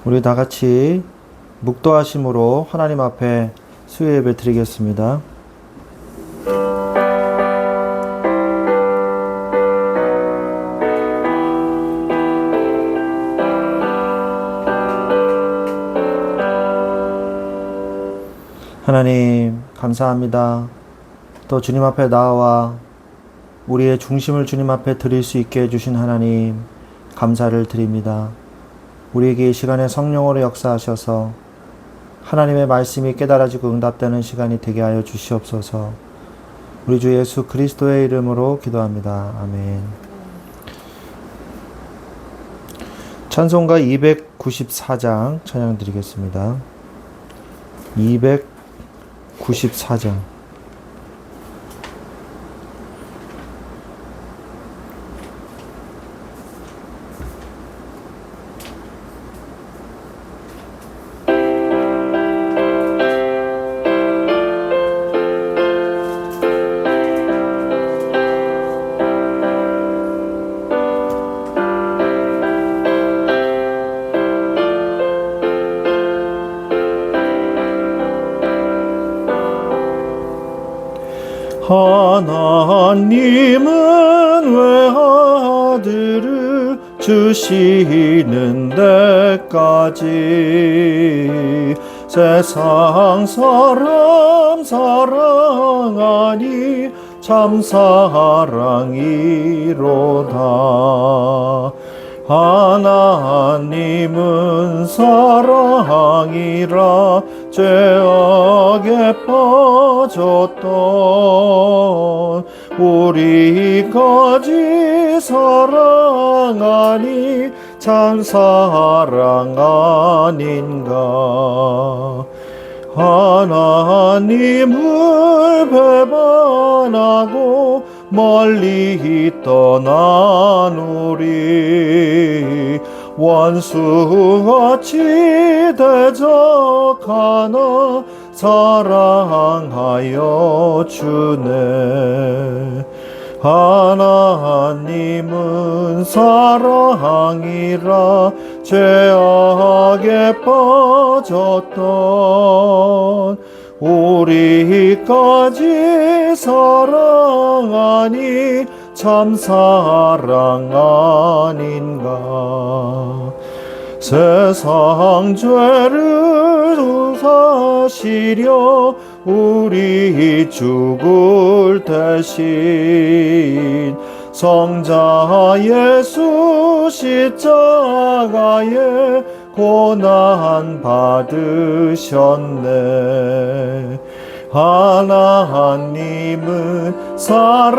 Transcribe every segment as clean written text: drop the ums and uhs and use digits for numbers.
우리 다 같이 묵도하심으로 하나님 앞에 수요 예배 드리겠습니다. 하나님 감사합니다. 또 주님 앞에 나와 우리의 중심을 주님 앞에 드릴 수 있게 해주신 하나님 감사를 드립니다. 우리에게 이 시간에 성령으로 역사하셔서 하나님의 말씀이 깨달아지고 응답되는 시간이 되게 하여 주시옵소서. 우리 주 예수 그리스도의 이름으로 기도합니다. 아멘. 찬송가 294장 찬양 드리겠습니다. 294장. 하나님은 왜 아들을 주시는 데까지 세상 사람 사랑하니 참 사랑이로다. 하나님은 사랑이라 죄악에 빠졌던 우리까지 사랑하니 참 사랑 아닌가. 하나님을 배반하고 멀리 떠난 우리 원수같이 대적하나 사랑하여 주네. 하나님은 사랑이라 죄악에 빠졌던 우리까지 사랑하니 참 사랑 아닌가. 세상 죄를 사시려 우리 죽을 대신 성자 예수 십자가에 고난 받으셨네. 하나님은 사랑이라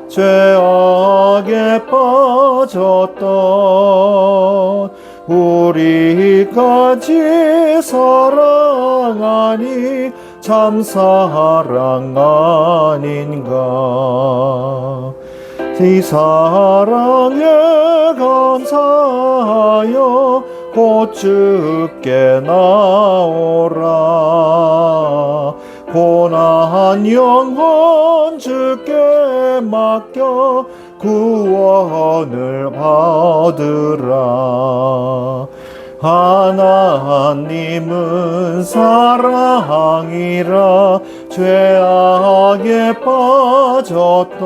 죄악에 빠졌던 우리까지 사랑하니 참 사랑 아닌가. 이 사랑에 감사하여 곧 주께 나오라. 고난 영혼 주께 맡겨 구원을 받으라. 하나님은 사랑이라 죄악에 빠졌던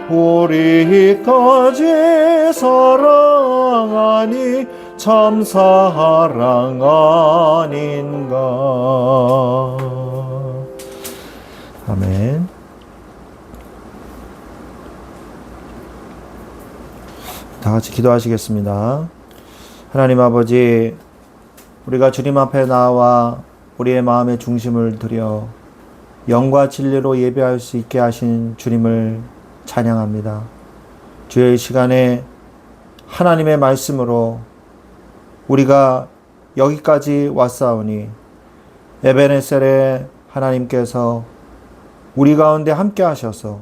우리까지 사랑하니 참 사랑 아닌가. 아멘. 다 같이 기도하시겠습니다. 하나님 아버지, 우리가 주님 앞에 나와 우리의 마음의 중심을 들여 영과 진리로 예배할 수 있게 하신 주님을 찬양합니다. 주의 시간에 하나님의 말씀으로 우리가 여기까지 왔사오니 에베네셀에 하나님께서 우리 가운데 함께 하셔서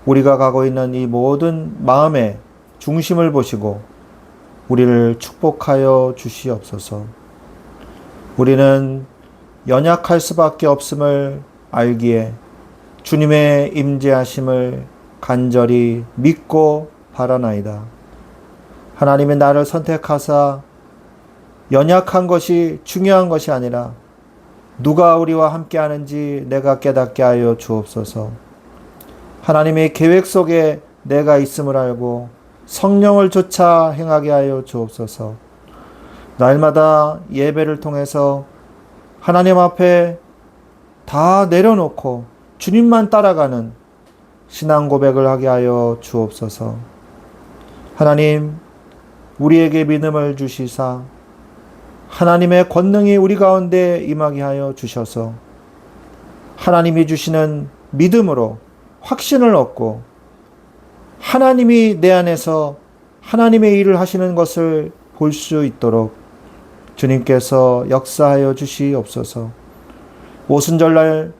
우리가 가고 있는 이 모든 마음의 중심을 보시고 우리를 축복하여 주시옵소서. 우리는 연약할 수밖에 없음을 알기에 주님의 임재하심을 간절히 믿고 바라나이다. 하나님이 나를 선택하사 연약한 것이 중요한 것이 아니라 누가 우리와 함께 하는지 내가 깨닫게 하여 주옵소서. 하나님의 계획 속에 내가 있음을 알고 성령을 쫓아 행하게 하여 주옵소서. 날마다 예배를 통해서 하나님 앞에 다 내려놓고 주님만 따라가는 신앙 고백을 하게 하여 주옵소서. 하나님, 우리에게 믿음을 주시사 하나님의 권능이 우리 가운데 임하게 하여 주셔서 하나님이 주시는 믿음으로 확신을 얻고 하나님이 내 안에서 하나님의 일을 하시는 것을 볼 수 있도록 주님께서 역사하여 주시옵소서. 오순절날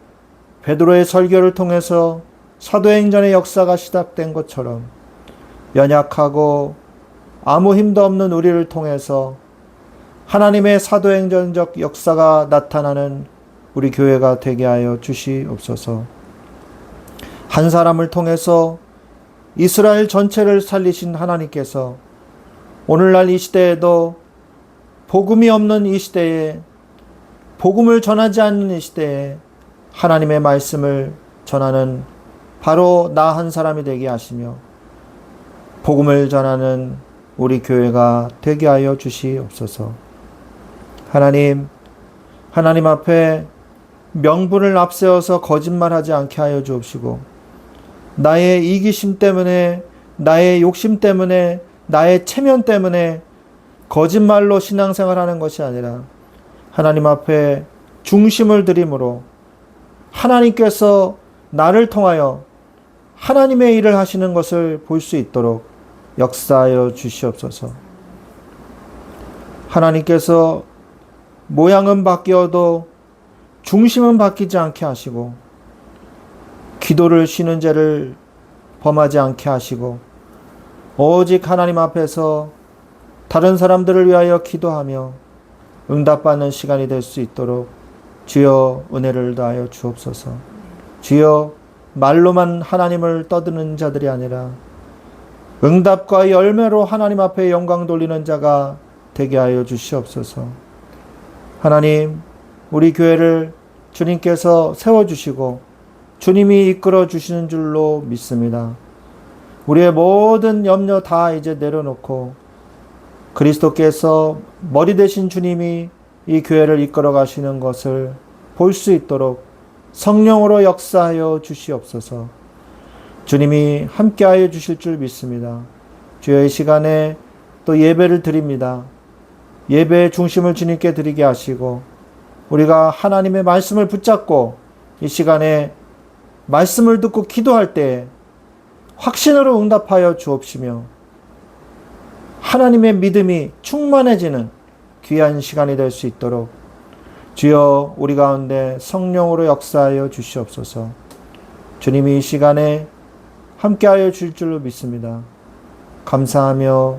베드로의 설교를 통해서 사도행전의 역사가 시작된 것처럼 연약하고 아무 힘도 없는 우리를 통해서 하나님의 사도행전적 역사가 나타나는 우리 교회가 되게 하여 주시옵소서. 한 사람을 통해서 이스라엘 전체를 살리신 하나님께서 오늘날 이 시대에도 복음이 없는 이 시대에, 복음을 전하지 않는 이 시대에 하나님의 말씀을 전하는 바로 나 한 사람이 되게 하시며 복음을 전하는 우리 교회가 되게 하여 주시옵소서. 하나님 앞에 명분을 앞세워서 거짓말하지 않게 하여 주옵시고 나의 이기심 때문에, 나의 욕심 때문에, 나의 체면 때문에 거짓말로 신앙생활하는 것이 아니라 하나님 앞에 중심을 드림으로 하나님께서 나를 통하여 하나님의 일을 하시는 것을 볼 수 있도록 역사하여 주시옵소서. 하나님께서 모양은 바뀌어도 중심은 바뀌지 않게 하시고 기도를 쉬는 죄를 범하지 않게 하시고 오직 하나님 앞에서 다른 사람들을 위하여 기도하며 응답받는 시간이 될 수 있도록 주여 은혜를 다하여 주옵소서. 주여 말로만 하나님을 떠드는 자들이 아니라 응답과 열매로 하나님 앞에 영광 돌리는 자가 되게 하여 주시옵소서. 하나님, 우리 교회를 주님께서 세워주시고 주님이 이끌어 주시는 줄로 믿습니다. 우리의 모든 염려 다 이제 내려놓고 그리스도께서 머리 되신 주님이 이 교회를 이끌어 가시는 것을 볼 수 있도록 성령으로 역사하여 주시옵소서. 주님이 함께하여 주실 줄 믿습니다. 주여 이 시간에 또 예배를 드립니다. 예배의 중심을 주님께 드리게 하시고 우리가 하나님의 말씀을 붙잡고 이 시간에 말씀을 듣고 기도할 때 확신으로 응답하여 주옵시며 하나님의 믿음이 충만해지는 귀한 시간이 될 수 있도록 주여 우리 가운데 성령으로 역사하여 주시옵소서. 주님이 이 시간에 함께하여 주실 줄로 믿습니다. 감사하며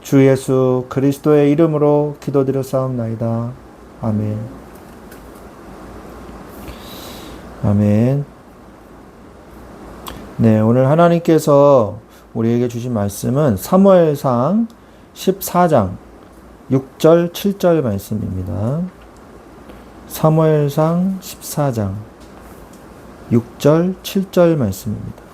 주 예수 그리스도의 이름으로 기도드렸사옵나이다. 아멘. 아멘. 네, 오늘 하나님께서 우리에게 주신 말씀은 사무엘상 14장 6절 7절 말씀입니다. 사무엘상 14장 6절 7절 말씀입니다.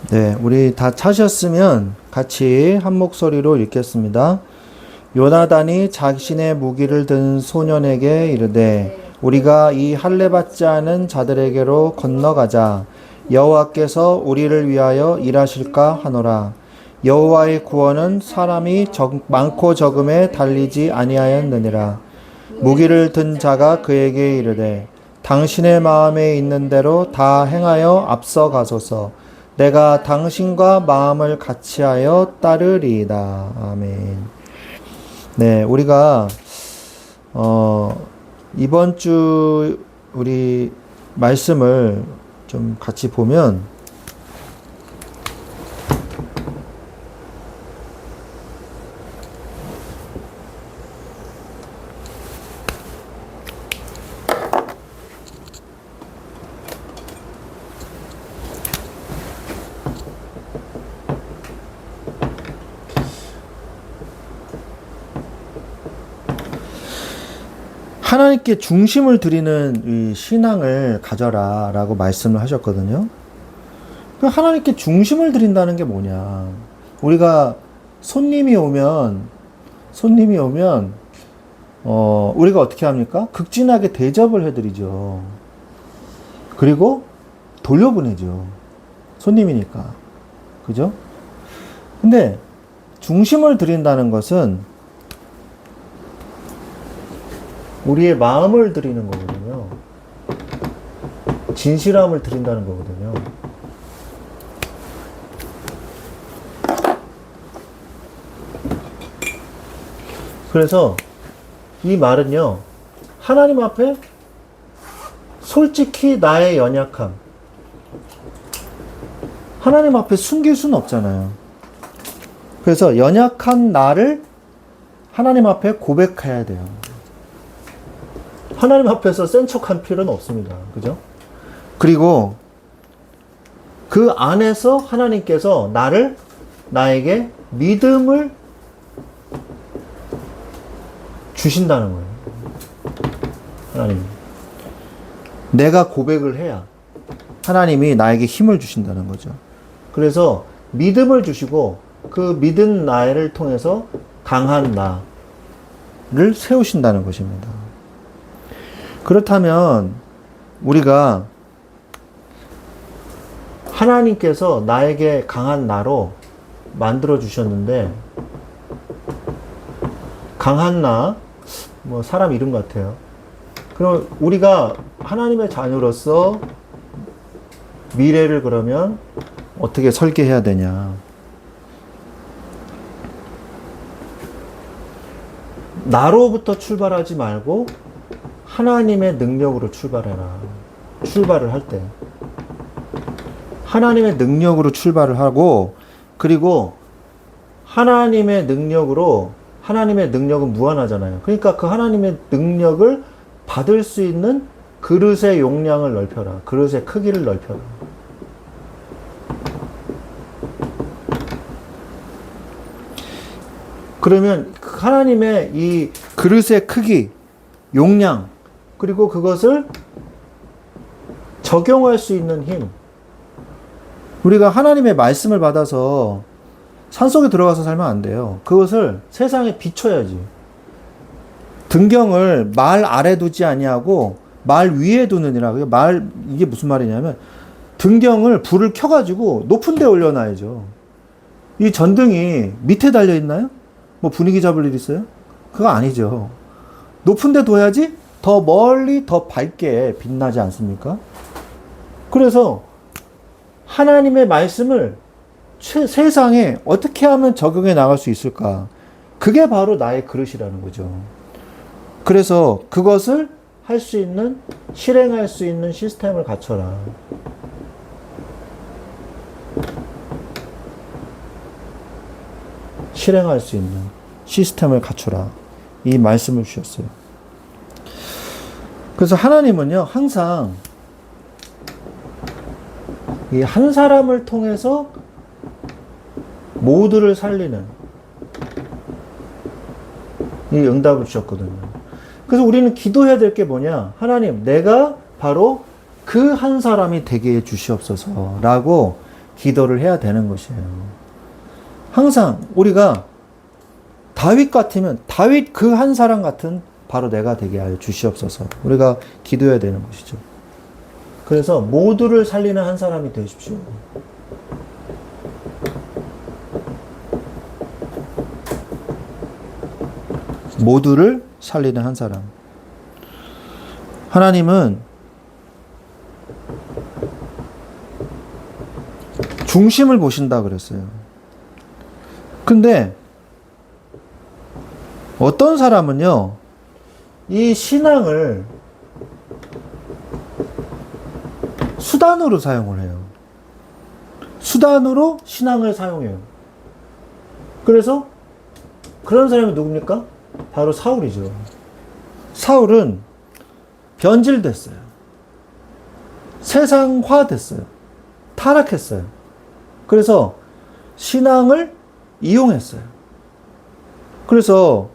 네, 우리 다 찾으셨으면 같이 한 목소리로 읽겠습니다. 요나단이 자신의 무기를 든 소년에게 이르되 우리가 이 할례 받지 않은 자들에게로 건너가자. 여호와께서 우리를 위하여 일하실까 하노라. 여호와의 구원은 사람이 많고 적음에 달리지 아니하였느니라. 무기를 든 자가 그에게 이르되 당신의 마음에 있는 대로 다 행하여 앞서가소서. 내가 당신과 마음을 같이하여 따르리이다. 아멘. 네, 우리가 이번 주 우리 말씀을 좀 같이 보면 하나님께 중심을 드리는 이 신앙을 가져라 라고 말씀을 하셨거든요. 하나님께 중심을 드린다는 게 뭐냐. 우리가 손님이 오면 우리가 어떻게 합니까? 극진하게 대접을 해드리죠. 그리고 돌려보내죠. 손님이니까. 그죠? 근데 중심을 드린다는 것은 우리의 마음을 드리는 거거든요. 진실함을 드린다는 거거든요. 그래서 이 말은요, 하나님 앞에 솔직히 나의 연약함, 하나님 앞에 숨길 수는 없잖아요. 그래서 연약한 나를 하나님 앞에 고백해야 돼요. 하나님 앞에서 센 척할 필요는 없습니다. 그죠? 그리고 그 안에서 하나님께서 나에게 믿음을 주신다는 거예요. 하나님. 내가 고백을 해야 하나님이 나에게 힘을 주신다는 거죠. 그래서 믿음을 주시고 그 믿은 나를 통해서 강한 나를 세우신다는 것입니다. 그렇다면 우리가 하나님께서 나에게 강한 나로 만들어 주셨는데, 강한 나, 뭐 사람 이름 같아요. 그럼 우리가 하나님의 자녀로서 미래를 그러면 어떻게 설계해야 되냐? 나로부터 출발하지 말고 하나님의 능력으로 출발해라. 출발을 할 때. 하나님의 능력으로 출발을 하고, 그리고 하나님의 능력은 무한하잖아요. 그러니까 그 하나님의 능력을 받을 수 있는 그릇의 용량을 넓혀라. 그릇의 크기를 넓혀라. 그러면 하나님의 이 그릇의 크기, 용량, 그리고 그것을 적용할 수 있는 힘. 우리가 하나님의 말씀을 받아서 산속에 들어가서 살면 안 돼요. 그것을 세상에 비춰야지. 등경을 말 아래 두지 아니하고 말 위에 두느니라. 이게 무슨 말이냐면, 등경을 불을 켜가지고 높은 데 올려놔야죠. 이 전등이 밑에 달려 있나요? 뭐 분위기 잡을 일 있어요? 그거 아니죠. 높은 데 둬야지 더 멀리 더 밝게 빛나지 않습니까? 그래서 하나님의 말씀을 세상에 어떻게 하면 적용해 나갈 수 있을까? 그게 바로 나의 그릇이라는 거죠. 그래서 그것을 할 수 있는, 실행할 수 있는 시스템을 갖춰라. 실행할 수 있는 시스템을 갖춰라. 이 말씀을 주셨어요. 그래서 하나님은요, 항상 이 한 사람을 통해서 모두를 살리는 이 응답을 주셨거든요. 그래서 우리는 기도해야 될 게 뭐냐? 하나님, 내가 바로 그 한 사람이 되게 해 주시옵소서 라고 기도를 해야 되는 것이에요. 항상 우리가 다윗 같으면 다윗 그 한 사람 같은 바로 내가 되게 하여 주시옵소서. 우리가 기도해야 되는 것이죠. 그래서 모두를 살리는 한 사람이 되십시오. 모두를 살리는 한 사람. 하나님은 중심을 보신다 그랬어요. 근데 어떤 사람은요, 이 신앙을 수단으로 사용을 해요. 수단으로 신앙을 사용해요. 그래서 그런 사람이 누굽니까? 바로 사울이죠. 사울은 변질됐어요. 세상화됐어요. 타락했어요. 그래서 신앙을 이용했어요. 그래서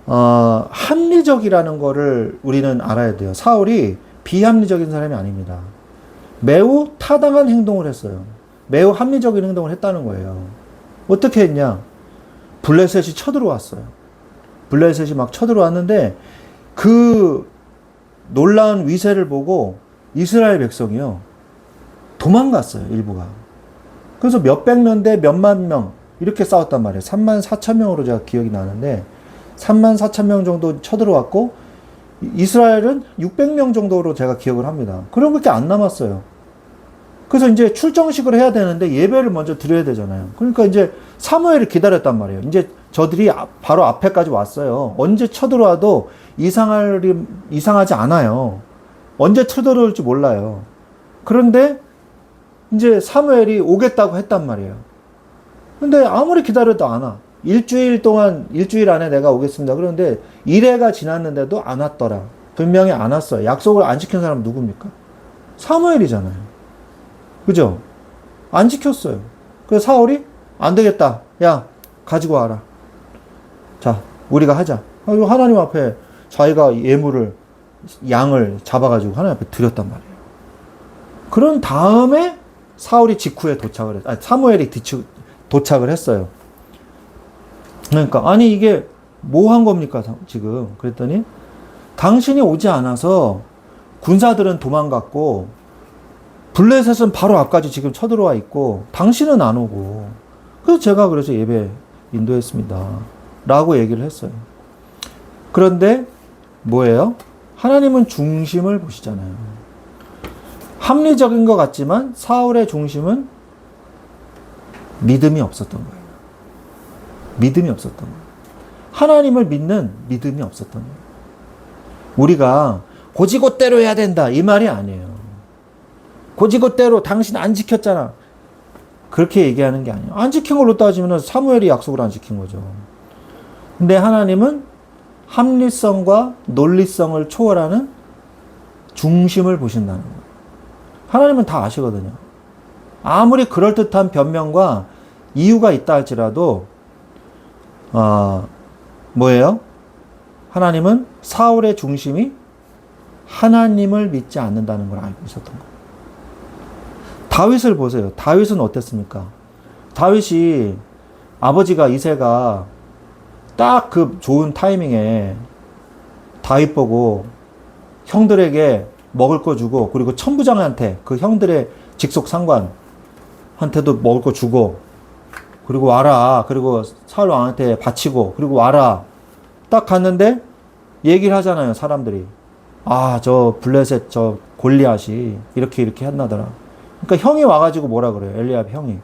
합리적이라는 거를 우리는 알아야 돼요. 사울이 비합리적인 사람이 아닙니다. 매우 타당한 행동을 했어요. 매우 합리적인 행동을 했다는 거예요. 어떻게 했냐? 블레셋이 쳐들어왔어요. 블레셋이 막 쳐들어왔는데 그 놀라운 위세를 보고 이스라엘 백성이요, 도망갔어요, 일부가. 그래서 몇백 명 대 몇만 명 이렇게 싸웠단 말이에요. 3만 4천 명으로 제가 기억이 나는데 3만 4천 명 정도 쳐들어왔고 이스라엘은 600명 정도로 제가 기억을 합니다. 그런 밖에 안 남았어요. 그래서 이제 출정식을 해야 되는데 예배를 먼저 드려야 되잖아요. 그러니까 이제 사무엘을 기다렸단 말이에요. 이제 저들이 바로 앞에까지 왔어요. 언제 쳐들어와도 이상하지 않아요. 언제 쳐들어올지 몰라요. 그런데 이제 사무엘이 오겠다고 했단 말이에요. 근데 아무리 기다려도 안 와. 일주일 안에 내가 오겠습니다. 그런데 1회가 지났는데도 안 왔더라. 분명히 안 왔어요. 약속을 안 지킨 사람은 누굽니까? 사무엘이잖아요. 그죠? 안 지켰어요. 그래서 사울이 안 되겠다. 야, 가지고 와라. 자, 우리가 하자. 하나님 앞에 자기가 양을 잡아가지고 하나님 앞에 드렸단 말이에요. 그런 다음에 사울이 직후에 사무엘이 도착을 했어요. 그러니까, 아니, 이게 뭐 한 겁니까, 지금? 그랬더니, 당신이 오지 않아서 군사들은 도망갔고, 블레셋은 바로 앞까지 지금 쳐들어와 있고, 당신은 안 오고, 그래서 예배 인도했습니다. 라고 얘기를 했어요. 그런데, 뭐예요? 하나님은 중심을 보시잖아요. 합리적인 것 같지만, 사울의 중심은 믿음이 없었던 거예요. 믿음이 없었던 거예요. 하나님을 믿는 믿음이 없었던 거예요. 우리가 고지고대로 해야 된다, 이 말이 아니에요. 고지고대로 당신 안 지켰잖아, 그렇게 얘기하는 게 아니에요. 안 지킨 걸로 따지면 사무엘이 약속을 안 지킨 거죠. 근데 하나님은 합리성과 논리성을 초월하는 중심을 보신다는 거예요. 하나님은 다 아시거든요. 아무리 그럴듯한 변명과 이유가 있다 할지라도 뭐예요? 하나님은 사울의 중심이 하나님을 믿지 않는다는 걸 알고 있었던 거예요. 다윗을 보세요. 다윗은 어땠습니까? 다윗이 아버지가 이새가 딱 그 좋은 타이밍에 다윗 보고 형들에게 먹을 거 주고, 그리고 천부장한테, 그 형들의 직속 상관한테도 먹을 거 주고, 그리고 와라. 그리고 사울 왕한테 바치고, 그리고 와라. 딱 갔는데 얘기를 하잖아요, 사람들이. 아, 저 블레셋 저 골리앗이 이렇게 했나더라. 그러니까 형이 와가지고 뭐라 그래요, 엘리압 형이.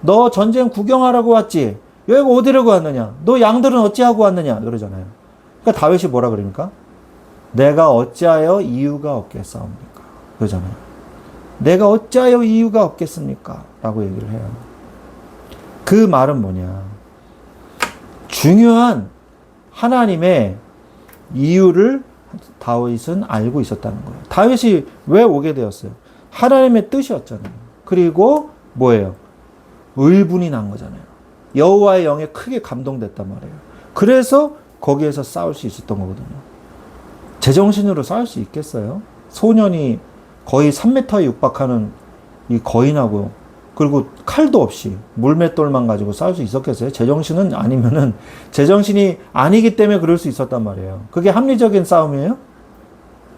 너 전쟁 구경하라고 왔지? 여기가 어디라고 왔느냐? 너 양들은 어찌하고 왔느냐? 그러잖아요. 그러니까 다윗이 뭐라 그럽니까? 내가 어찌하여 이유가 없겠사옵니까? 그러잖아요. 내가 어찌하여 이유가 없겠습니까? 라고 얘기를 해요. 그 말은 뭐냐? 중요한 하나님의 이유를 다윗은 알고 있었다는 거예요. 다윗이 왜 오게 되었어요? 하나님의 뜻이었잖아요. 그리고 뭐예요? 의분이 난 거잖아요. 여호와의 영에 크게 감동됐단 말이에요. 그래서 거기에서 싸울 수 있었던 거거든요. 제정신으로 싸울 수 있겠어요? 소년이 거의 3m에 육박하는 이 거인하고, 그리고 칼도 없이 물맷돌만 가지고 싸울 수 있었겠어요? 제정신은 아니면은, 제정신이 아니기 때문에 그럴 수 있었단 말이에요. 그게 합리적인 싸움이에요?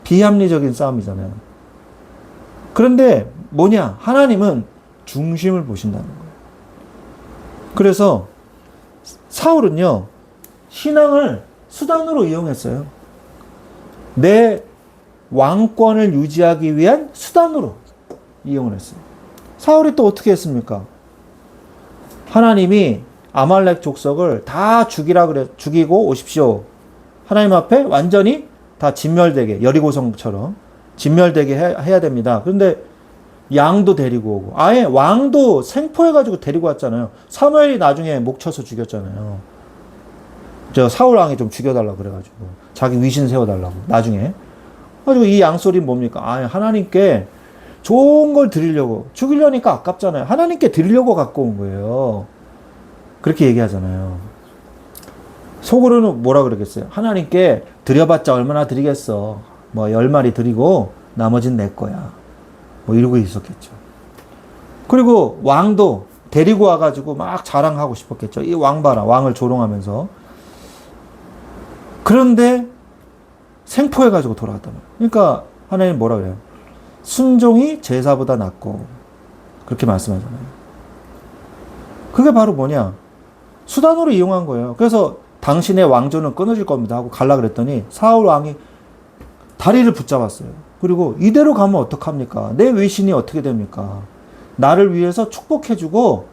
비합리적인 싸움이잖아요. 그런데 뭐냐? 하나님은 중심을 보신다는 거예요. 그래서 사울은요, 신앙을 수단으로 이용했어요. 내 왕권을 유지하기 위한 수단으로 이용을 했어요. 사울이 또 어떻게 했습니까? 하나님이 아말렉 족속을 다 죽이고 오십시오. 하나님 앞에 완전히 다 진멸되게, 여리고성처럼 진멸되게 해야 됩니다. 그런데 양도 데리고 오고, 아예 왕도 생포해가지고 데리고 왔잖아요. 사무엘이 나중에 목 쳐서 죽였잖아요. 저 사울 왕이 좀 죽여달라고 그래가지고, 자기 위신 세워달라고, 나중에. 가지고 이 양소리는 뭡니까? 아, 하나님께 좋은 걸 드리려고, 죽이려니까 아깝잖아요. 하나님께 드리려고 갖고 온 거예요. 그렇게 얘기하잖아요. 속으로는 뭐라 그러겠어요? 하나님께 드려봤자 얼마나 드리겠어. 뭐 10마리 드리고 나머진 내 거야. 뭐 이러고 있었겠죠. 그리고 왕도 데리고 와가지고 막 자랑하고 싶었겠죠. 이 왕 봐라. 왕을 조롱하면서. 그런데 생포해가지고 돌아왔단 말이에요. 그러니까 하나님 뭐라 그래요? 순종이 제사보다 낫고. 그렇게 말씀하잖아요. 그게 바로 뭐냐? 수단으로 이용한 거예요. 그래서 당신의 왕조는 끊어질 겁니다 하고 갈라 그랬더니 사울 왕이 다리를 붙잡았어요. 그리고 이대로 가면 어떡합니까? 내 위신이 어떻게 됩니까? 나를 위해서 축복해주고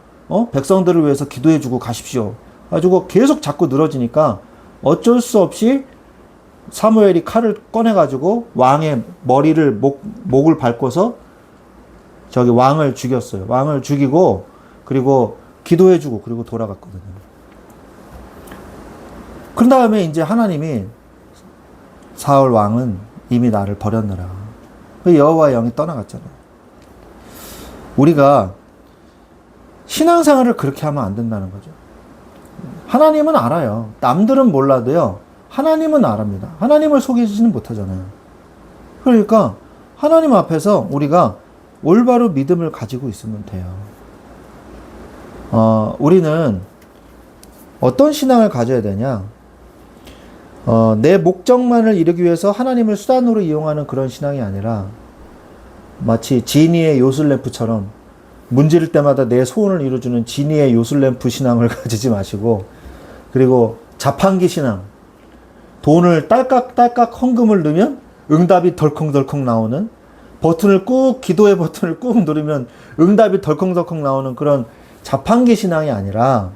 백성들을 위해서 기도해주고 가십시오. 가지고 계속 자꾸 늘어지니까 어쩔 수 없이 사무엘이 칼을 꺼내가지고 왕의 머리를 목을 밟고서 저기 왕을 죽였어요. 왕을 죽이고 그리고 기도해주고 그리고 돌아갔거든요. 그런 다음에 이제 하나님이 사울 왕은 이미 나를 버렸느라 여호와의 영이 떠나갔잖아요. 우리가 신앙생활을 그렇게 하면 안 된다는 거죠. 하나님은 알아요. 남들은 몰라도요. 하나님은 알합니다. 하나님을 속이지는 못하잖아요. 그러니까 하나님 앞에서 우리가 올바로 믿음을 가지고 있으면 돼요. 우리는 어떤 신앙을 가져야 되냐? 내 목적만을 이루기 위해서 하나님을 수단으로 이용하는 그런 신앙이 아니라 마치 지니의 요술램프처럼 문지를 때마다 내 소원을 이루어주는 지니의 요술램프 신앙을 가지지 마시고, 그리고 자판기 신앙, 돈을 딸깍딸깍 헌금을 넣으면 응답이 덜컹덜컹 나오는, 기도의 버튼을 꾹 누르면 응답이 덜컹덜컹 나오는 그런 자판기 신앙이 아니라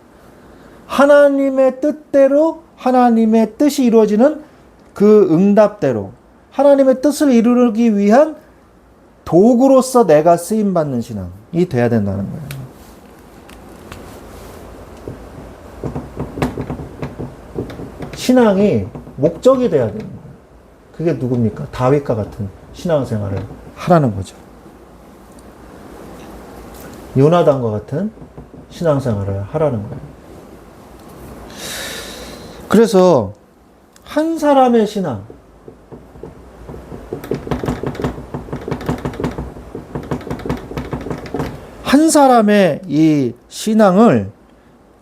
하나님의 뜻대로 하나님의 뜻이 이루어지는 그 응답대로 하나님의 뜻을 이루기 위한 도구로서 내가 쓰임받는 신앙이 돼야 된다는 거예요. 신앙이 목적이 돼야 되는 거예요. 그게 누굽니까? 다윗과 같은 신앙생활을 하라는 거죠. 요나단과 같은 신앙생활을 하라는 거예요. 그래서 한 사람의 신앙, 한 사람의 이 신앙을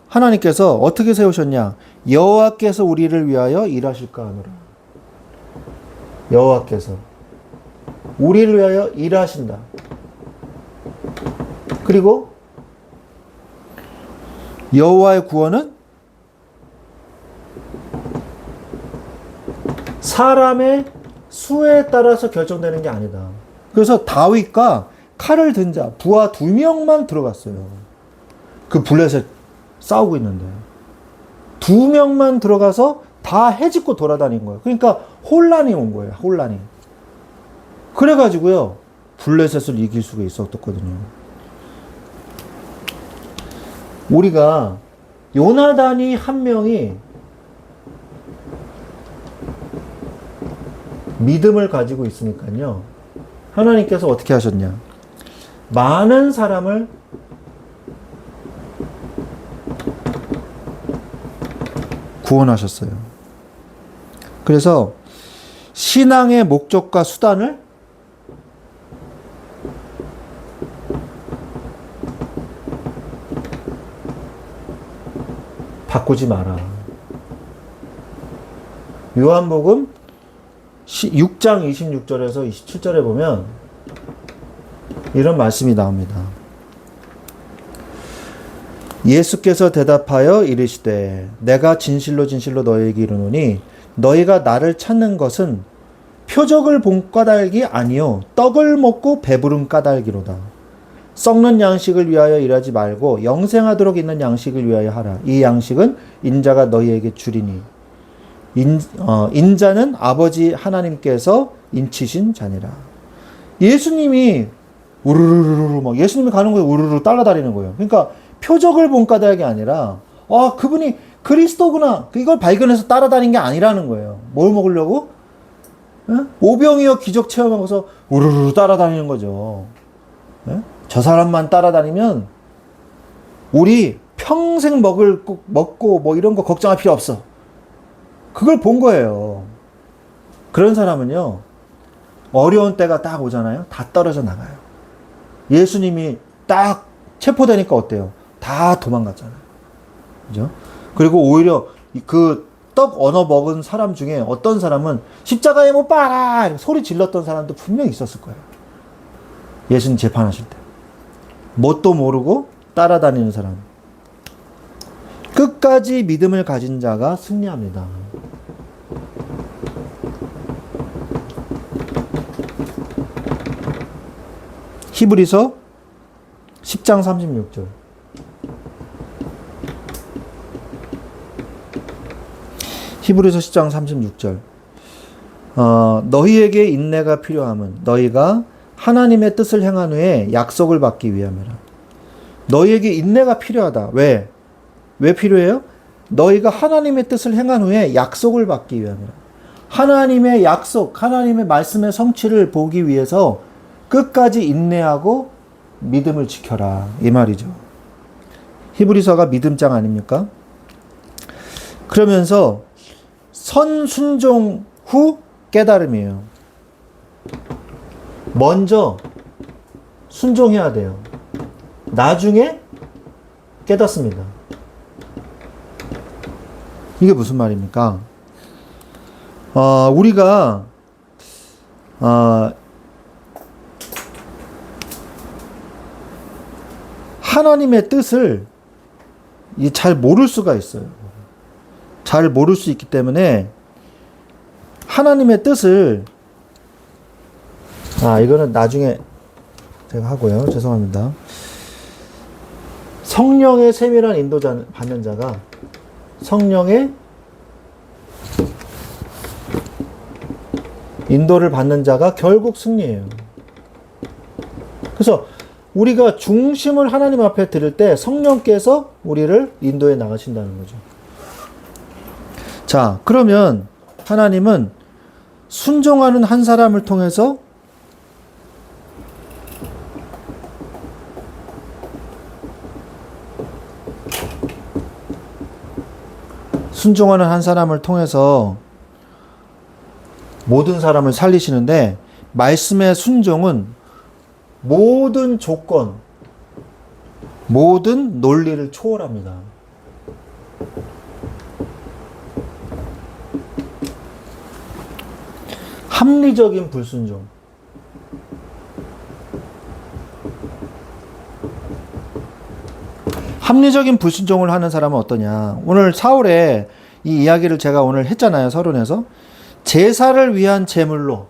하나님께서 어떻게 세우셨냐? 여호와께서 우리를 위하여 일하실까 하노라. 여호와께서 우리를 위하여 일하신다. 그리고 여호와의 구원은 사람의 수에 따라서 결정되는 게 아니다. 그래서 다윗과 칼을 든 자, 부하 2명만 들어갔어요. 그 블레셋 싸우고 있는데 2명만 들어가서 다 해집고 돌아다닌 거예요. 그러니까 혼란이 온 거예요. 혼란이. 그래가지고요 블레셋을 이길 수가 있었거든요. 우리가 요나단이 한 명이 믿음을 가지고 있으니까요. 하나님께서 어떻게 하셨냐? 많은 사람을 구원하셨어요. 그래서 신앙의 목적과 수단을 바꾸지 마라. 요한복음 6장 26절에서 27절에 보면 이런 말씀이 나옵니다. 예수께서 대답하여 이르시되 내가 진실로 진실로 너희에게 이르노니 너희가 나를 찾는 것은 표적을 본 까닭이 아니요 떡을 먹고 배부른 까닭이로다. 썩는 양식을 위하여 일하지 말고 영생하도록 있는 양식을 위하여 하라. 이 양식은 인자가 너희에게 주리니 인자는 아버지 하나님께서 인치신 자니라. 예수님이 우르르르르 막 예수님이 가는 거에 우르르 따라다니는 거예요. 그러니까 표적을 본 까닭이 아니라 그분이 그리스도구나 이걸 발견해서 따라다닌 게 아니라는 거예요. 뭘 먹으려고? 오병이어 기적 체험하고서 우르르 따라다니는 거죠. 저 사람만 따라다니면 우리 평생 먹고 뭐 이런 거 걱정할 필요 없어. 그걸 본 거예요. 그런 사람은요, 어려운 때가 딱 오잖아요. 다 떨어져 나가요. 예수님이 딱 체포되니까 어때요? 다 도망갔잖아요. 그죠? 그리고 오히려 그 떡 얻어 먹은 사람 중에 어떤 사람은 십자가에 못 박아라! 소리 질렀던 사람도 분명히 있었을 거예요. 예수님 재판하실 때. 뭣도 모르고 따라다니는 사람. 끝까지 믿음을 가진 자가 승리합니다. 히브리서 10장 36절. 히브리서 10장 36절. 너희에게 인내가 필요함은 너희가 하나님의 뜻을 행한 후에 약속을 받기 위함이라. 너희에게 인내가 필요하다. 왜 필요해요? 너희가 하나님의 뜻을 행한 후에 약속을 받기 위함이라. 하나님의 약속, 하나님의 말씀의 성취를 보기 위해서 끝까지 인내하고 믿음을 지켜라. 이 말이죠. 히브리서가 믿음장 아닙니까? 그러면서 선순종 후 깨달음이에요. 먼저 순종해야 돼요. 나중에 깨닫습니다. 이게 무슨 말입니까? 우리가 하나님의 뜻을 잘 모를 수가 있어요. 잘 모를 수 있기 때문에 하나님의 뜻을 이거는 나중에 제가 하고요. 죄송합니다. 성령의 세밀한 인도 받는 자가 성령의 인도를 받는 자가 결국 승리해요. 그래서 우리가 중심을 하나님 앞에 드릴 때 성령께서 우리를 인도해 나가신다는 거죠. 자, 그러면 하나님은 순종하는 한 사람을 통해서 모든 사람을 살리시는데 말씀의 순종은 모든 조건, 모든 논리를 초월합니다. 합리적인 불순종. 합리적인 불순종을 하는 사람은 어떠냐? 오늘 4월에 이 이야기를 제가 오늘 했잖아요. 서론에서. 제사를 위한 제물로,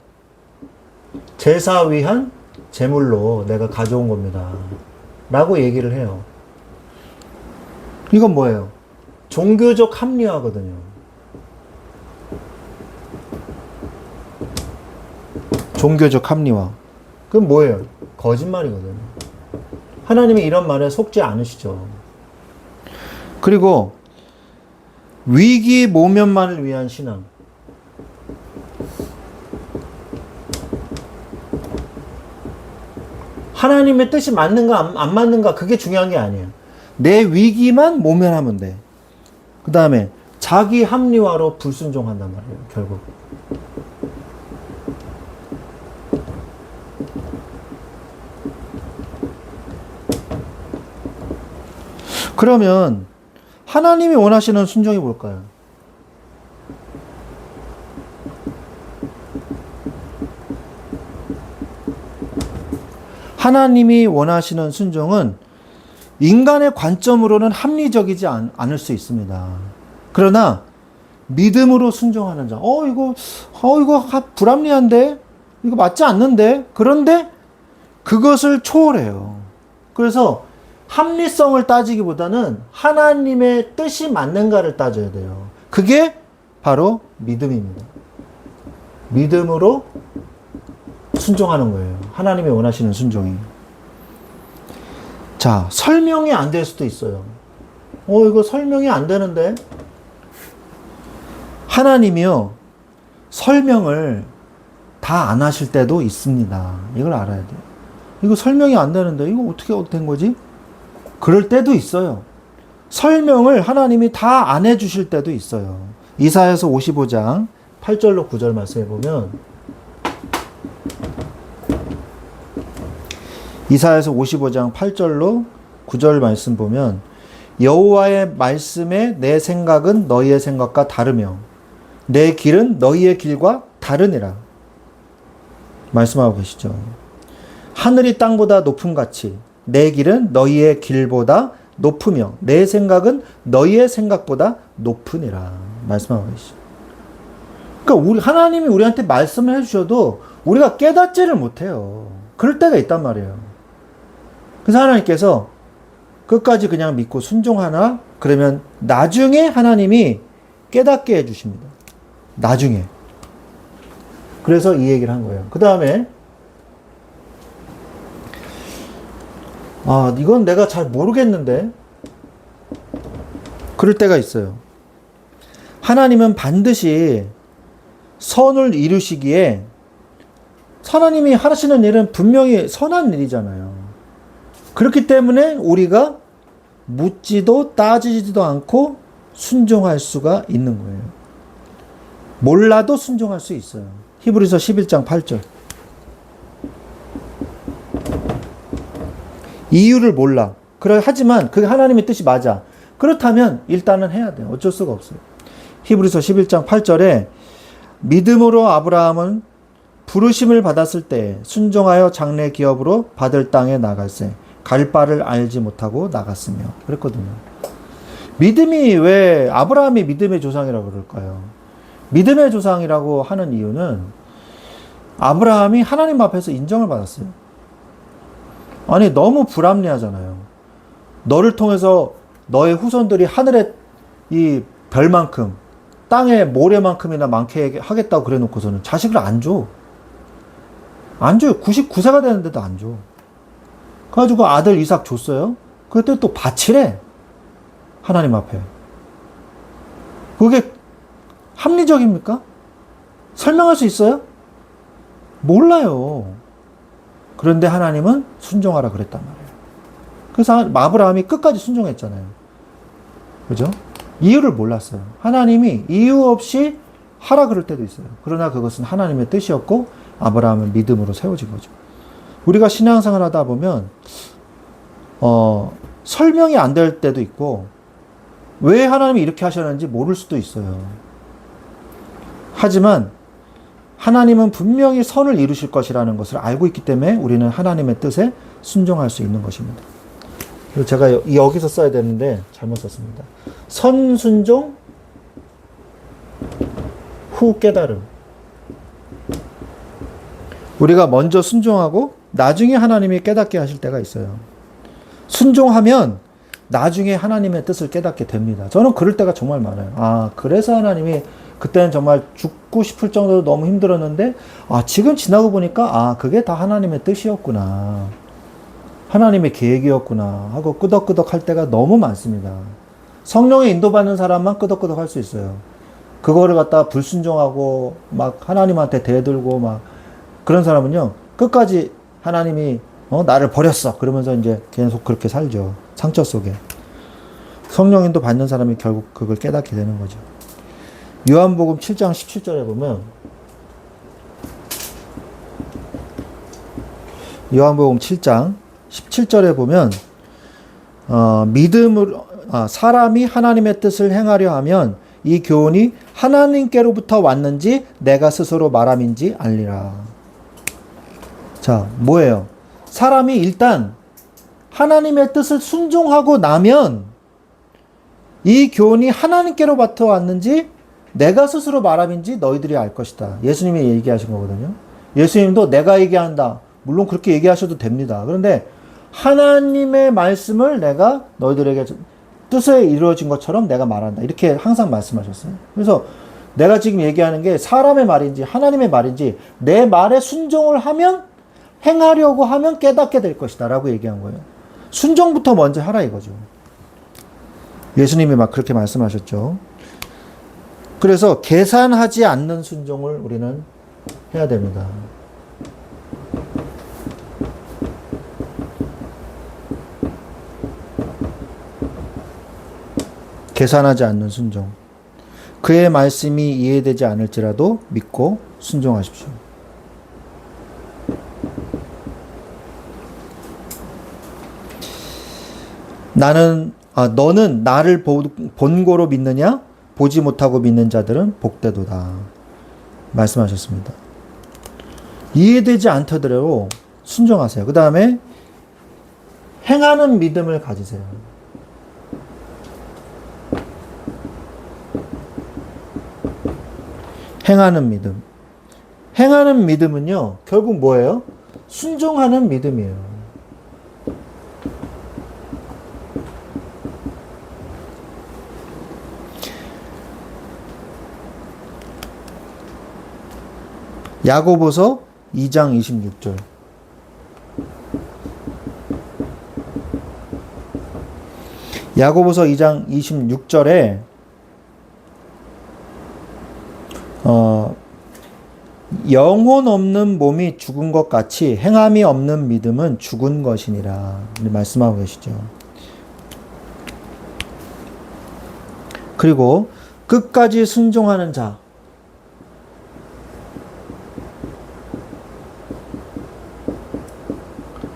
제사 위한 제물로 내가 가져온 겁니다. 라고 얘기를 해요. 이건 뭐예요? 종교적 합리화거든요. 종교적 합리화. 그건 뭐예요? 거짓말이거든요. 하나님이 이런 말에 속지 않으시죠. 그리고 위기 모면만을 위한 신앙. 하나님의 뜻이 맞는가 안 맞는가 그게 중요한 게 아니에요. 내 위기만 모면하면 돼. 그 다음에 자기 합리화로 불순종한단 말이에요. 결국. 그러면 하나님이 원하시는 순종이 뭘까요? 하나님이 원하시는 순종은 인간의 관점으로는 합리적이지 않을 수 있습니다. 그러나 믿음으로 순종하는 자. 이거 불합리한데? 이거 맞지 않는데? 그런데 그것을 초월해요. 그래서 합리성을 따지기보다는 하나님의 뜻이 맞는가를 따져야 돼요. 그게 바로 믿음입니다. 믿음으로 순종하는 거예요. 하나님이 원하시는 순종이. 자, 설명이 안 될 수도 있어요. 이거 설명이 안 되는데? 하나님이요, 설명을 다 안 하실 때도 있습니다. 이걸 알아야 돼요. 이거 설명이 안 되는데, 이거 어떻게 된 거지? 그럴 때도 있어요. 설명을 하나님이 다 안 해주실 때도 있어요. 이사야서 55장 8절로 9절 말씀해 보면, 이사야서 55장 8절로 9절 말씀 보면, 여호와의 말씀에 내 생각은 너희의 생각과 다르며 내 길은 너희의 길과 다르니라 말씀하고 계시죠. 하늘이 땅보다 높음같이 내 길은 너희의 길보다 높으며 내 생각은 너희의 생각보다 높으니라 말씀하고 계시죠. 그러니까 하나님이 우리한테 말씀을 해주셔도 우리가 깨닫지를 못해요. 그럴 때가 있단 말이에요. 그래서 하나님께서 끝까지 그냥 믿고 순종하나? 그러면 나중에 하나님이 깨닫게 해주십니다. 나중에. 그래서 이 얘기를 한 거예요. 그 다음에 이건 내가 잘 모르겠는데 그럴 때가 있어요. 하나님은 반드시 선을 이루시기에 하나님이 하시는 일은 분명히 선한 일이잖아요. 그렇기 때문에 우리가 묻지도 따지지도 않고 순종할 수가 있는 거예요. 몰라도 순종할 수 있어요. 히브리서 11장 8절. 이유를 몰라. 하지만 그게 하나님의 뜻이 맞아. 그렇다면 일단은 해야 돼요. 어쩔 수가 없어요. 히브리서 11장 8절에 믿음으로 아브라함은 부르심을 받았을 때 순종하여 장래 기업으로 받을 땅에 나갈새 갈 바를 알지 못하고 나갔으며 그랬거든요. 믿음이 왜 아브라함이 믿음의 조상이라고 그럴까요? 믿음의 조상이라고 하는 이유는 아브라함이 하나님 앞에서 인정을 받았어요. 아니 너무 불합리하잖아요. 너를 통해서 너의 후손들이 하늘의 이 별만큼 땅의 모래만큼이나 많게 하겠다고 그래 놓고서는 자식을 안 줘. 안 줘요. 99세가 되는데도 안 줘. 그래가지고 아들 이삭 줬어요. 그때 또 바치래. 하나님 앞에. 그게 합리적입니까? 설명할 수 있어요? 몰라요. 그런데 하나님은 순종하라 그랬단 말이에요. 그래서 아브라함이 끝까지 순종했잖아요. 그죠? 이유를 몰랐어요. 하나님이 이유 없이 하라 그럴 때도 있어요. 그러나 그것은 하나님의 뜻이었고 아브라함은 믿음으로 세워진 거죠. 우리가 신앙생활 하다 보면 설명이 안 될 때도 있고 왜 하나님이 이렇게 하셨는지 모를 수도 있어요. 하지만 하나님은 분명히 선을 이루실 것이라는 것을 알고 있기 때문에 우리는 하나님의 뜻에 순종할 수 있는 것입니다. 그리고 제가 여기서 써야 되는데 잘못 썼습니다. 선순종 후 깨달음. 우리가 먼저 순종하고 나중에 하나님이 깨닫게 하실 때가 있어요. 순종하면 나중에 하나님의 뜻을 깨닫게 됩니다. 저는 그럴 때가 정말 많아요. 그래서 하나님이 그때는 정말 죽고 싶을 정도로 너무 힘들었는데 지금 지나고 보니까 그게 다 하나님의 뜻이었구나. 하나님의 계획이었구나 하고 끄덕끄덕 할 때가 너무 많습니다. 성령에 인도받는 사람만 끄덕끄덕 할 수 있어요. 그거를 갖다 불순종하고 막 하나님한테 대들고 막 그런 사람은요, 끝까지 하나님이 나를 버렸어 그러면서 이제 계속 그렇게 살죠. 상처 속에. 성령 인도 받는 사람이 결국 그걸 깨닫게 되는 거죠. 요한복음 7장 17절에 보면 요한복음 7장 17절에 보면 믿음으로 사람이 하나님의 뜻을 행하려 하면 이 교훈이 하나님께로부터 왔는지 내가 스스로 말함인지 알리라. 자, 뭐예요? 사람이 일단 하나님의 뜻을 순종하고 나면 이 교훈이 하나님께로부터 왔는지 내가 스스로 말함인지 너희들이 알 것이다. 예수님이 얘기하신 거거든요. 예수님도 내가 얘기한다. 물론 그렇게 얘기하셔도 됩니다. 그런데 하나님의 말씀을 내가 너희들에게 뜻에 이루어진 것처럼 내가 말한다. 이렇게 항상 말씀하셨어요. 그래서 내가 지금 얘기하는 게 사람의 말인지 하나님의 말인지 내 말에 순종을 하면 행하려고 하면 깨닫게 될 것이다 라고 얘기한 거예요. 순종부터 먼저 하라 이거죠. 예수님이 막 그렇게 말씀하셨죠. 그래서 계산하지 않는 순종을 우리는 해야 됩니다. 계산하지 않는 순종. 그의 말씀이 이해되지 않을지라도 믿고 순종하십시오. 너는 나를 본고로 믿느냐? 보지 못하고 믿는 자들은 복되도다. 말씀하셨습니다. 이해되지 않더라도 순종하세요. 그 다음에 행하는 믿음을 가지세요. 행하는 믿음. 행하는 믿음은요, 결국 뭐예요? 순종하는 믿음이에요. 야고보서 2장 26절. 야고보서 2장 26절에 영혼 없는 몸이 죽은 것 같이 행함이 없는 믿음은 죽은 것이니라 말씀하고 계시죠. 그리고 끝까지 순종하는 자,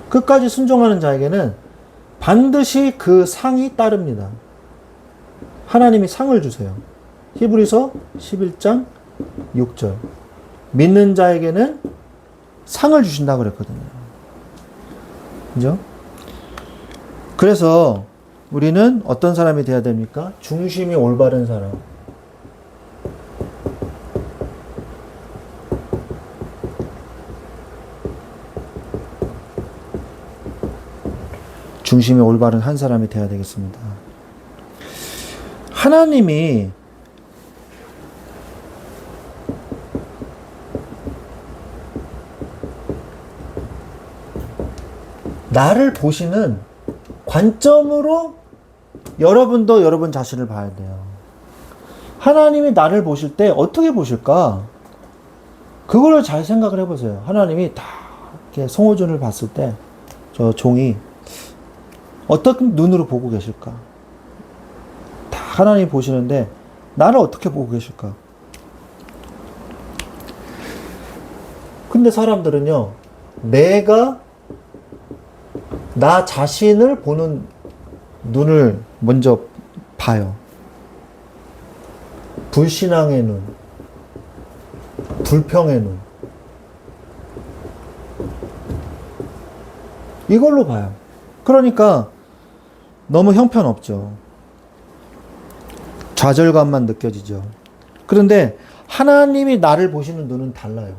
끝까지 순종하는 자에게는 반드시 그 상이 따릅니다. 하나님이 상을 주세요. 히브리서 11장 6절. 믿는 자에게는 상을 주신다고 그랬거든요. 그죠? 그래서 우리는 어떤 사람이 돼야 됩니까? 중심이 올바른 사람. 중심이 올바른 한 사람이 돼야 되겠습니다. 하나님이 나를 보시는 관점으로 여러분도 여러분 자신을 봐야 돼요. 하나님이 나를 보실 때 어떻게 보실까? 그거를 잘 생각을 해보세요. 하나님이 다 이렇게 송호준을 봤을 때 저 종이 어떤 눈으로 보고 계실까? 다 하나님이 보시는데 나를 어떻게 보고 계실까? 근데 사람들은요, 내가 나 자신을 보는 눈을 먼저 봐요. 불신앙의 눈, 불평의 눈. 이걸로 봐요. 그러니까 너무 형편없죠. 좌절감만 느껴지죠. 그런데 하나님이 나를 보시는 눈은 달라요.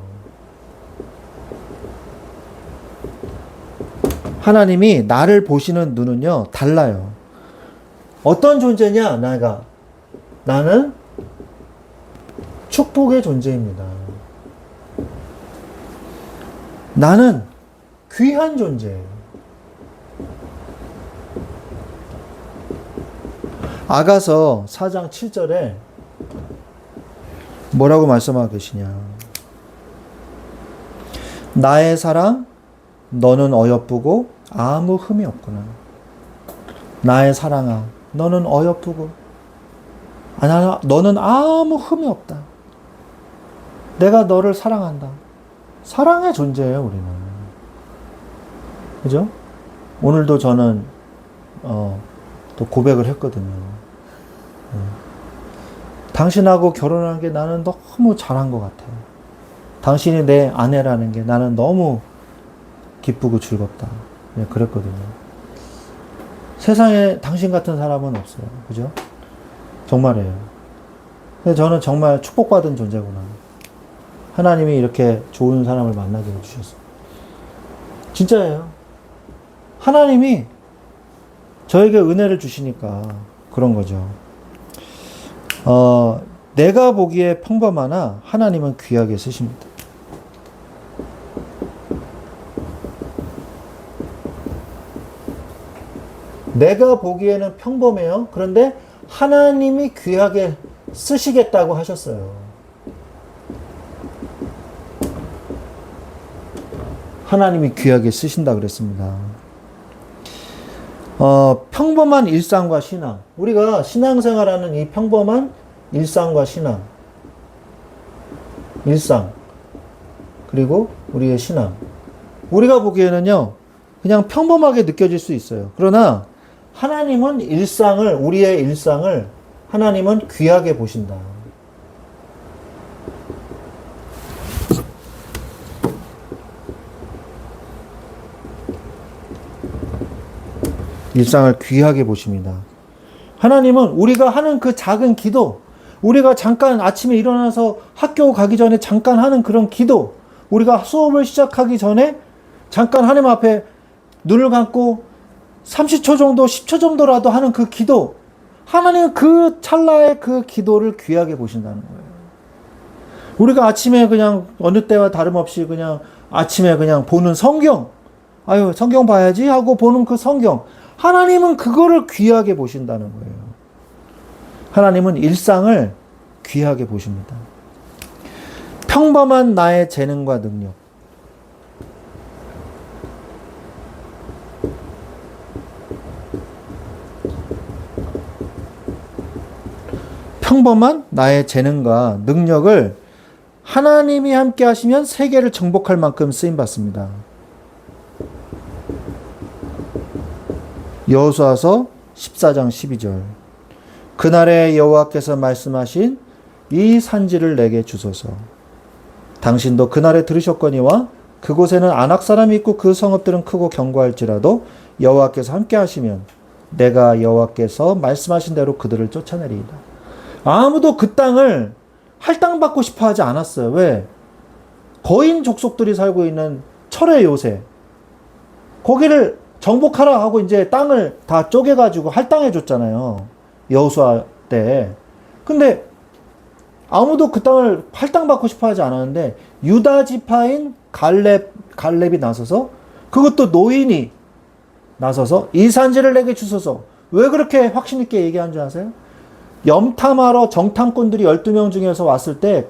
하나님이 나를 보시는 눈은요, 달라요. 어떤 존재냐, 나는 축복의 존재입니다. 나는 귀한 존재예요. 아가서 4장 7절에 뭐라고 말씀하고 계시냐. 나의 사랑, 너는 어여쁘고 아무 흠이 없구나. 나의 사랑아, 너는 어여쁘고 너는 아무 흠이 없다. 내가 너를 사랑한다. 사랑의 존재예요, 우리는. 그죠? 오늘도 저는 또 고백을 했거든요. 당신하고 결혼한 게 나는 너무 잘한 것 같아요. 당신이 내 아내라는 게 나는 너무 기쁘고 즐겁다. 네, 그랬거든요. 세상에 당신 같은 사람은 없어요. 그죠? 정말이에요. 근데 저는 정말 축복받은 존재구나. 하나님이 이렇게 좋은 사람을 만나게 해주셨어요. 진짜예요. 하나님이 저에게 은혜를 주시니까 그런 거죠. 내가 보기에 평범하나 하나님은 귀하게 쓰십니다. 내가 보기에는 평범해요. 그런데 하나님이 귀하게 쓰시겠다고 하셨어요. 하나님이 귀하게 쓰신다 그랬습니다. 평범한 일상과 신앙. 우리가 신앙생활하는 이 평범한 일상과 신앙. 일상. 그리고 우리의 신앙. 우리가 보기에는요, 그냥 평범하게 느껴질 수 있어요. 그러나 하나님은 우리의 일상을 하나님은 귀하게 보신다. 일상을 귀하게 보십니다. 하나님은 우리가 하는 그 작은 기도, 우리가 잠깐 아침에 일어나서 학교 가기 전에 잠깐 하는 그런 기도, 우리가 수업을 시작하기 전에 잠깐 하나님 앞에 눈을 감고 30초 정도, 10초 정도라도 하는 그 기도, 하나님은 그 찰나의 그 기도를 귀하게 보신다는 거예요. 우리가 아침에 그냥 어느 때와 다름없이 그냥 아침에 그냥 보는 성경, 성경 봐야지 하고 보는 그 성경, 하나님은 그거를 귀하게 보신다는 거예요. 하나님은 일상을 귀하게 보십니다. 평범한 나의 재능과 능력. 평범한 나의 재능과 능력을 하나님이 함께 하시면 세계를 정복할 만큼 쓰임받습니다. 여호수아서 14장 12절. 그날에 여호와께서 말씀하신 이 산지를 내게 주소서. 당신도 그날에 들으셨거니와 그곳에는 아낙 사람이 있고 그 성읍들은 크고 견고할지라도 여호와께서 함께 하시면 내가 여호와께서 말씀하신 대로 그들을 쫓아내리이다. 아무도 그 땅을 할당받고 싶어 하지 않았어요. 왜? 거인 족속들이 살고 있는 철의 요새. 거기를 정복하라 하고 이제 땅을 다 쪼개가지고 할당해 줬잖아요. 여호수아 때. 근데 아무도 그 땅을 할당받고 싶어 하지 않았는데 유다 지파인 갈렙이 나서서, 그것도 노인이 나서서 이 산지를 내게 주소서. 왜 그렇게 확신 있게 얘기한 줄 아세요? 염탐하러 정탐꾼들이 12명 중에서 왔을 때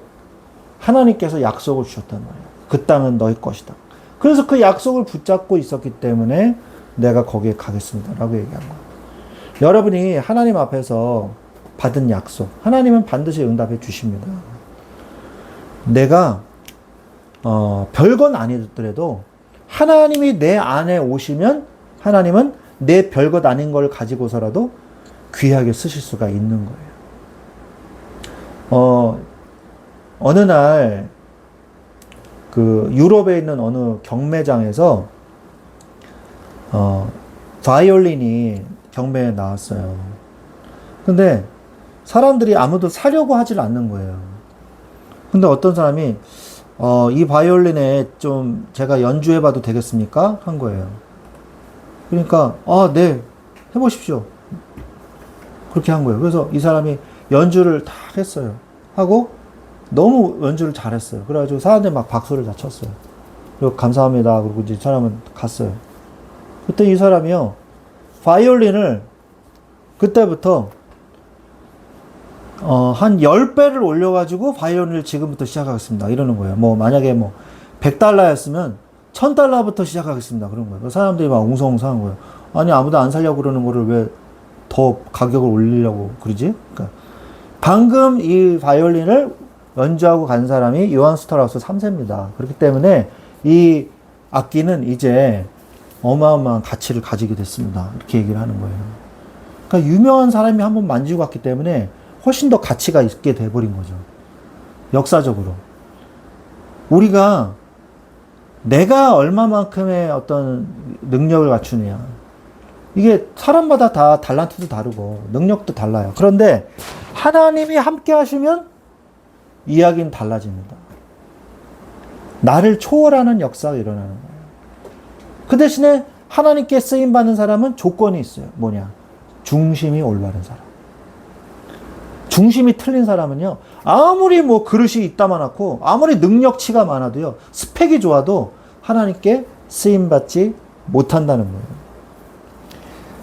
하나님께서 약속을 주셨단 말이에요. 그 땅은 너희 것이다. 그래서 그 약속을 붙잡고 있었기 때문에 내가 거기에 가겠습니다 라고 얘기한 거예요. 여러분이 하나님 앞에서 받은 약속, 하나님은 반드시 응답해 주십니다. 내가 별건 아니더라도 하나님이 내 안에 오시면 하나님은 내 별것 아닌 걸 가지고서라도 귀하게 쓰실 수가 있는 거예요. 어느 날 그 유럽에 있는 어느 경매장에서 바이올린이 경매에 나왔어요. 근데 사람들이 아무도 사려고 하질 않는 거예요. 근데 어떤 사람이 이 바이올린에 좀 제가 연주해봐도 되겠습니까? 한 거예요. 그러니까 네, 해보십시오. 그렇게 한 거예요. 그래서 이 사람이 연주를 다 했어요. 하고 너무 연주를 잘했어요. 그래가지고 사람들이 막 박수를 다 쳤어요. 그리고 감사합니다. 그리고 이제 사람은 갔어요. 그때 이 사람이요, 바이올린을 그때부터 한 10배를 올려가지고 바이올린을 지금부터 시작하겠습니다 이러는 거예요. 뭐 만약에 $100였으면 $1000부터 시작하겠습니다 그런 거예요. 사람들이 막 웅성웅성한 거예요. 아니 아무도 안 살려고 그러는 거를 왜 더 가격을 올리려고 그러지? 그러니까 방금 이 바이올린을 연주하고 간 사람이 요한 스트라우스 3세입니다. 그렇기 때문에 이 악기는 이제 어마어마한 가치를 가지게 됐습니다. 이렇게 얘기를 하는 거예요. 그러니까 유명한 사람이 한번 만지고 갔기 때문에 훨씬 더 가치가 있게 돼버린 거죠. 역사적으로. 우리가 내가 얼마만큼의 어떤 능력을 갖추느냐. 이게 사람마다 다 달란트도 다르고 능력도 달라요. 그런데 하나님이 함께 하시면 이야기는 달라집니다. 나를 초월하는 역사가 일어나는 거예요. 그 대신에 하나님께 쓰임받는 사람은 조건이 있어요. 뭐냐? 중심이 올바른 사람. 중심이 틀린 사람은요, 아무리 뭐 그릇이 이따만하고, 아무리 능력치가 많아도요, 스펙이 좋아도 하나님께 쓰임받지 못한다는 거예요.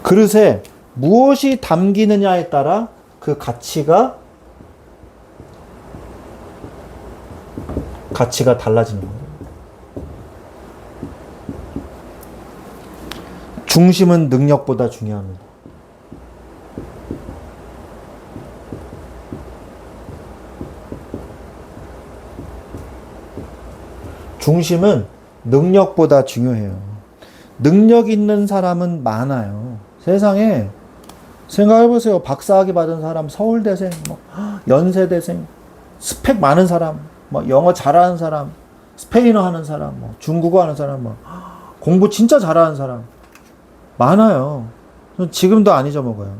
그릇에 무엇이 담기느냐에 따라 그 가치가 달라지는 거예요. 중심은 능력보다 중요합니다. 중심은 능력보다 중요해요. 능력 있는 사람은 많아요. 세상에 생각해보세요. 박사학위 받은 사람, 서울대생, 뭐 연세대생, 스펙 많은 사람, 뭐 영어 잘하는 사람, 스페인어 하는 사람, 뭐 중국어 하는 사람, 뭐 공부 진짜 잘하는 사람 많아요. 지금도 안 잊어먹어요.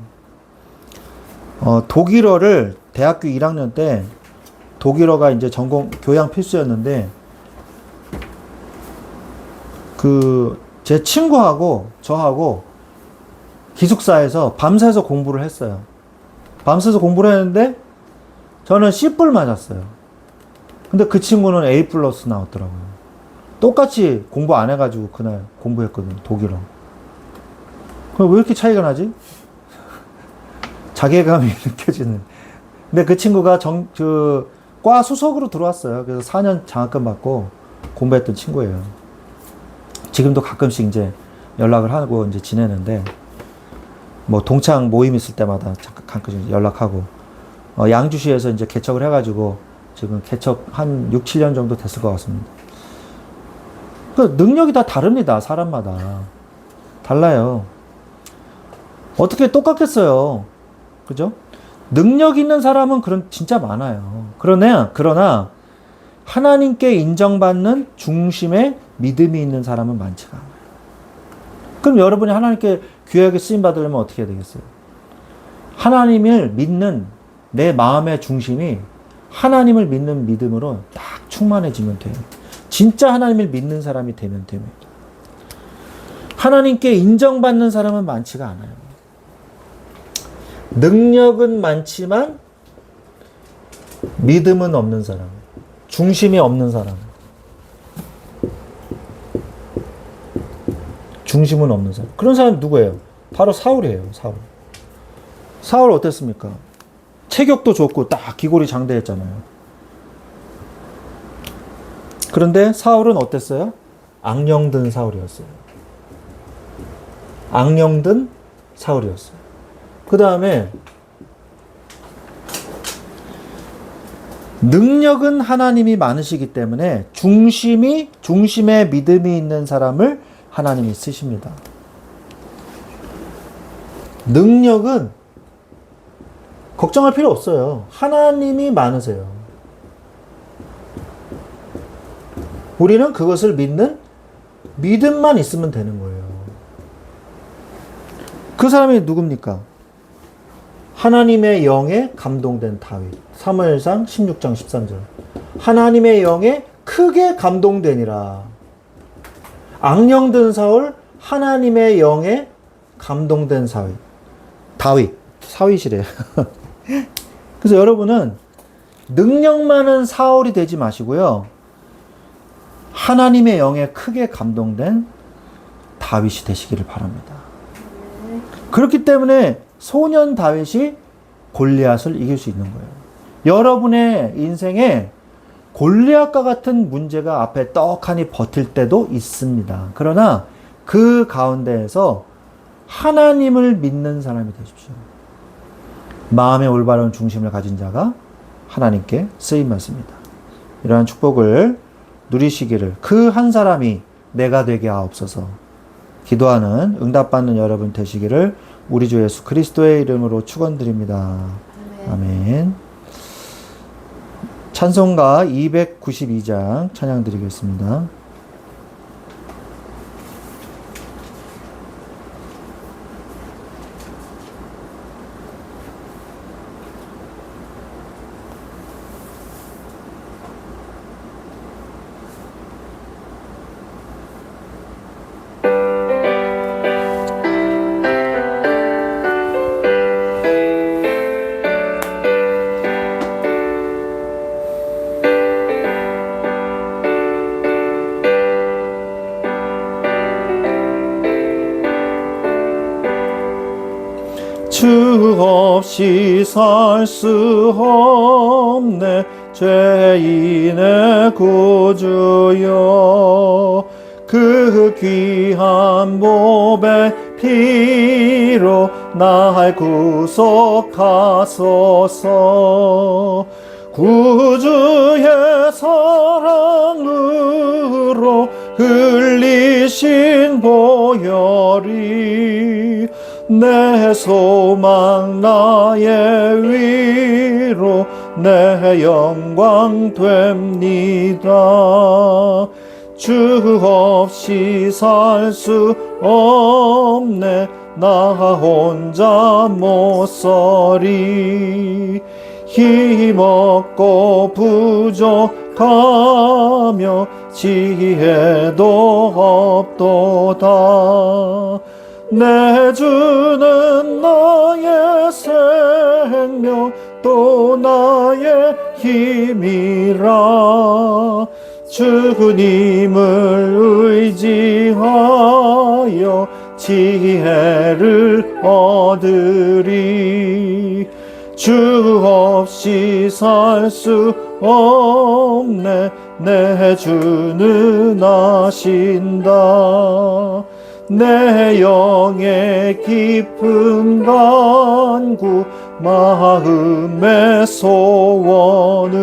독일어를 대학교 1학년 때 독일어가 이제 전공 교양 필수였는데 제 친구하고 저하고 기숙사에서 밤새서 공부를 했어요. 밤새서 공부를 했는데 저는 C+ 맞았어요. 근데 그 친구는 A+ 나왔더라고요. 똑같이 공부 안 해가지고 그날 공부했거든요. 독일어. 그럼 왜 이렇게 차이가 나지? 자괴감이 느껴지는. 근데 그 친구가 과 수석으로 들어왔어요. 그래서 4년 장학금 받고 공부했던 친구예요. 지금도 가끔씩 이제 연락을 하고 이제 지내는데, 뭐 동창 모임 있을 때마다 가끔씩 연락하고, 양주시에서 이제 개척을 해가지고 지금 개척 한 6, 7년 정도 됐을 것 같습니다. 그 능력이 다 다릅니다. 사람마다. 달라요. 어떻게 똑같겠어요. 그죠? 능력 있는 사람은 진짜 많아요. 그러나 하나님께 인정받는 중심의 믿음이 있는 사람은 많지가 않아요. 그럼 여러분이 하나님께 귀하게 쓰임받으려면 어떻게 해야 되겠어요? 하나님을 믿는 내 마음의 중심이 하나님을 믿는 믿음으로 딱 충만해지면 돼요. 진짜 하나님을 믿는 사람이 되면 됩니다. 하나님께 인정받는 사람은 많지가 않아요. 능력은 많지만 믿음은 없는 사람, 중심이 없는 사람, 중심은 없는 사람. 그런 사람이 누구예요? 바로 사울이에요. 사울 어땠습니까? 체격도 좋고 딱 기골이 장대했잖아요. 그런데 사울은 어땠어요? 악령든 사울이었어요. 악령든 사울이었어요. 그 다음에 능력은 하나님이 많으시기 때문에 중심의 믿음이 있는 사람을 하나님이 쓰십니다. 능력은 걱정할 필요 없어요. 하나님이 많으세요. 우리는 그것을 믿는 믿음만 있으면 되는 거예요. 그 사람이 누굽니까? 하나님의 영에 감동된 다윗. 사무엘상 16장 13절. 하나님의 영에 크게 감동되니라. 악령든 사울, 하나님의 영에 감동된 다윗. 사윗이래요. 그래서 여러분은 능력 많은 사울이 되지 마시고요. 하나님의 영에 크게 감동된 다윗이 되시기를 바랍니다. 그렇기 때문에 소년 다윗이 골리앗을 이길 수 있는 거예요. 여러분의 인생에 골리앗과 같은 문제가 앞에 떡하니 버틸 때도 있습니다. 그러나 그 가운데에서 하나님을 믿는 사람이 되십시오. 마음의 올바른 중심을 가진 자가 하나님께 쓰임받습니다. 이러한 축복을 누리시기를 그 한 사람이 내가 되게 하옵소서. 기도하는 응답받는 여러분 되시기를 우리 주 예수 그리스도의 이름으로 축원드립니다. 아멘. 찬송가 292장 찬양 드리겠습니다. 없이 살 수 없네. 죄인의 구주여, 그 귀한 보배 피로 날 구속하소서. 구주의 사랑으로 흘리신 보혈이 내 소망 나의 위로 내 영광 됩니다. 주 없이 살 수 없네. 나 혼자 못 서리. 힘없고 부족하며 지혜도 없도다. 내 주는 나의 생명 또 나의 힘이라. 주님을 의지하여 지혜를 얻으리. 주 없이 살 수 없네. 내 주는 아신다. 내 영의 깊은 간구 마음의 소원을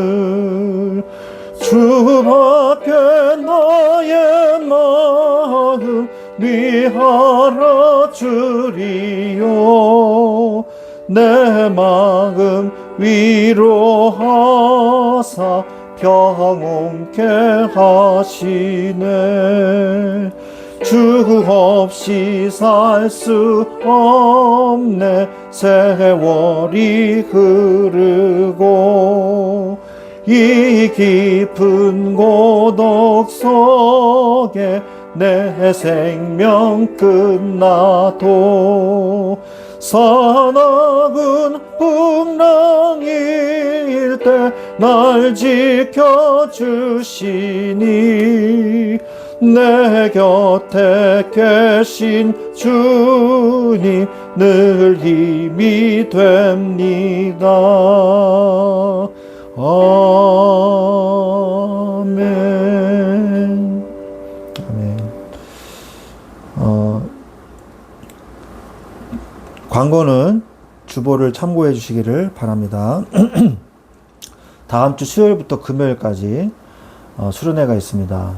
주밖에 나의 마음 네 알아주리요. 내 마음 위로하사 평온케 하시네. 주 없이 살 수 없네. 세월이 흐르고 이 깊은 고독 속에 내 생명 끝나도 사나운 풍랑일 때 날 지켜주시니 내 곁에 계신 주님 늘 힘이 됩니다. 아멘. 아멘. 광고는 주보를 참고해 주시기를 바랍니다. 다음 주 수요일부터 금요일까지 수련회가 있습니다.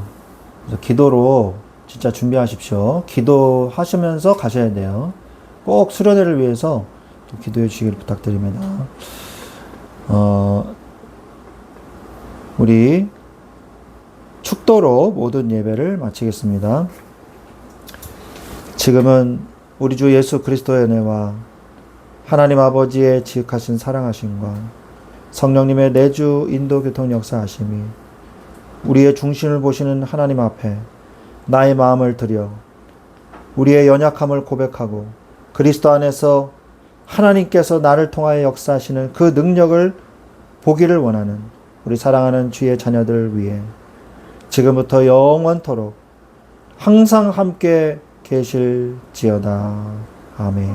그래서 기도로 진짜 준비하십시오. 기도하시면서 가셔야 돼요. 꼭 수련회를 위해서 기도해 주시기를 부탁드립니다. 우리 축도로 모든 예배를 마치겠습니다. 지금은 우리 주 예수 그리스도의 은혜와 하나님 아버지의 지극하신 사랑하심과 성령님의 내주 인도 교통 역사하심이 우리의 중심을 보시는 하나님 앞에 나의 마음을 드려 우리의 연약함을 고백하고 그리스도 안에서 하나님께서 나를 통하여 역사하시는 그 능력을 보기를 원하는 우리 사랑하는 주의 자녀들 위해 지금부터 영원토록 항상 함께 계실지어다. 아멘.